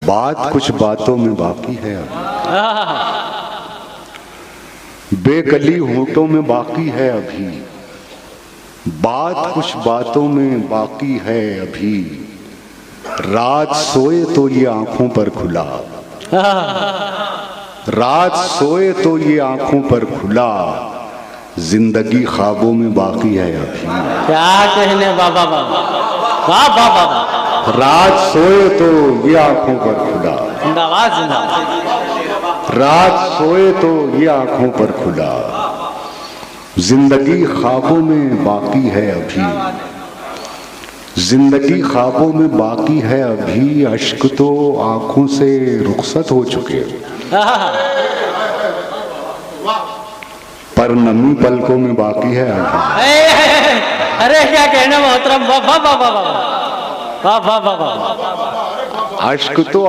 बात कुछ बातों में बाकी है अभी, बेकली होठों में बाकी है अभी, बात कुछ बातों में बाकी है अभी, रात सोए तो ये आंखों पर खुला, रात सोए तो ये आंखों पर खुला, जिंदगी ख्वाबों में बाकी है अभी। क्या कहने बाबा बाबा, वाह वाह बाबा। रात सोए तो ये आंखों पर खुला, जिंदाबाद जिंदाबाद। रात सोए तो ये आंखों पर खुला, जिंदगी ख्वाबों में बाकी है अभी, जिंदगी ख्वाबों में बाकी है अभी, अश्क तो आंखों से रुखसत हो चुके, पर नमी पलकों में बाकी है अभी। अरे क्या कहना मोहतरम, वाह वाह वाह वाह वाह वाह वाह वाह। अश्क तो